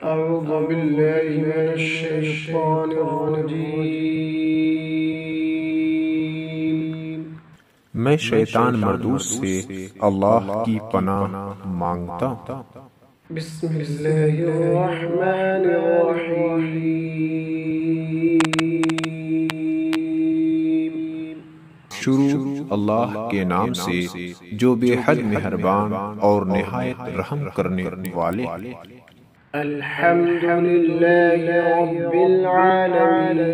أعوذ بالله من الشيطان الرجيم میں شیطان مردود سے اللہ کی پناہ مانگتا ہوں۔ بسم اللہ الرحمن الرحیم۔ شروع اللہ کے نام سے جو بے حد مہربان اور نہایت رحم کرنے والے۔ الحمد للہ رب العالمین۔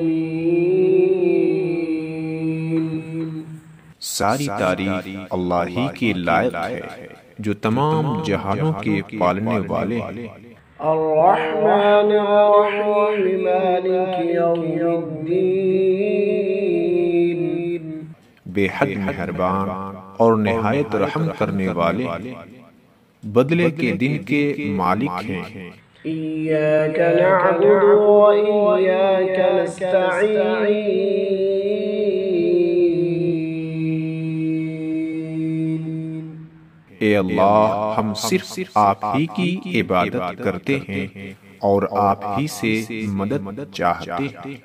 ساری تعریف اللہ ہی کے لائق ہے جو تمام جہانوں کے پالنے والے ہیں۔ الرحمن الرحیم مالک یوم الدین۔ بے حد مہربان اور نہایت رحم کرنے والے، بدلے کے دن کے مالک ہیں۔ إياك نعبد وإياك نستعين۔ اے اللہ، ہم صرف آپ ہی کی عبادت کرتے ہیں اور آپ ہی سے مدد چاہتے ہیں۔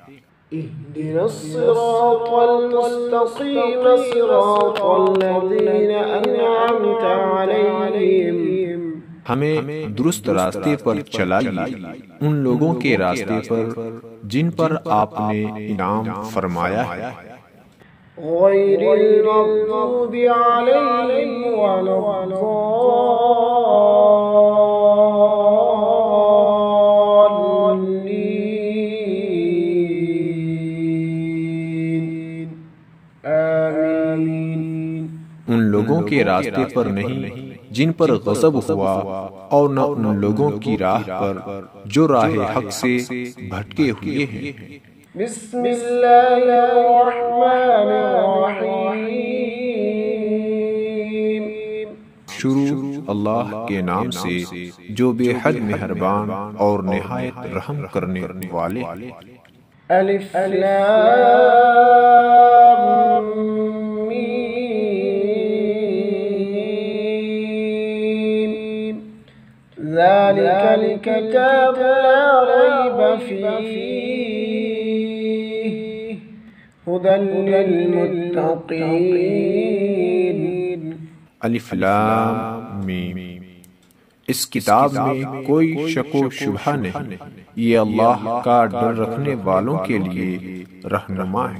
اهدنا الصراط المستقيم صراط الذين أنعمت عليهم۔ ہمیں درست راستے پر چلائیے، ان لوگوں کے راستے پر جن پر آپ نے انعام فرمایا ہے۔ غير المغضوب عليهم ولا الضالين۔ آمين۔ ان لوگوں کے راستے پر نہیں جن پر غضب ہوا، اور نہ ان لوگوں کی راہ پر جو راہ حق سے بھٹکے ہوئے ہیں۔ بسم اللہ الرحمن الرحیم۔ شروع اللہ کے نام سے جو بے حد مہربان اور نہایت رحم کرنے والے۔ الف لام میم۔ ذلك الكتاب لا ريب فيه هدى للمتقين۔ الف لام میم۔ اس کتاب میں کوئی شک و شبہ نہیں، یہ اللہ کا ڈر رکھنے والوں کے لیے رہنما ہے۔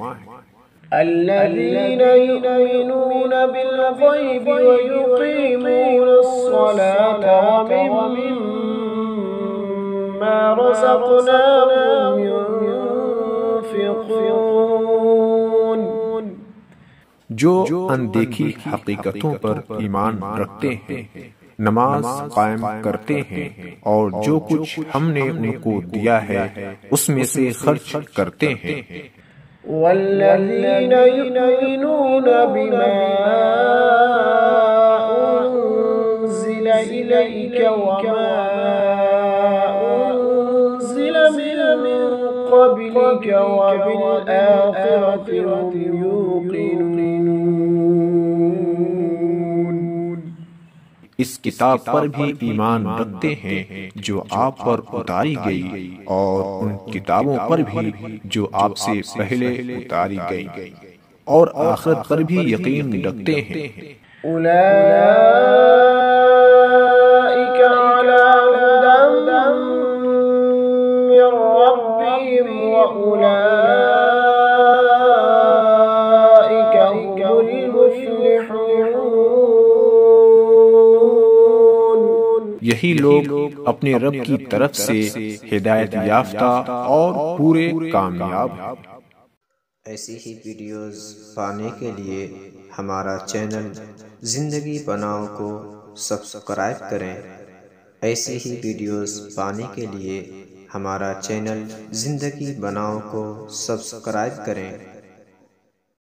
الذين يؤمنون بالغيب ويقيمون الصلاة ومما رزقناهم ينفقون۔ جو اندیکھی حقیقتوں پر ایمان رکھتے ہیں، نماز قائم کرتے ہیں، اور جو کچھ ہم نے ان کو دیا ہے اس میں سے خرچ کرتے ہیں۔ والذين يؤمنون بما أنزل إليك وما أنزل من قبلك وبالآخرة هم يوقنون۔ اس کتاب پر بھی ایمان رکھتے ہیں جو آپ پر اتاری گئی، اور ان کتابوں پر بھی جو آپ سے پہلے اتاری گئی، اور آخرت پر بھی یقین رکھتے ہیں۔ أولئك على هدى من ربهم وأولئك هم المفلحون۔ یہی لوگ اپنے رب کی طرف سے ہدایت یافتہ اور پورے کامیاب ہیں۔ ایسی ہی ویڈیوز پانے کے لیے ہمارا چینل زندگی بناؤ کو سبسکرائب کریں۔ ایسی ہی ویڈیوز پانے کے لیے ہمارا چینل زندگی بناؤ کو سبسکرائب کریں۔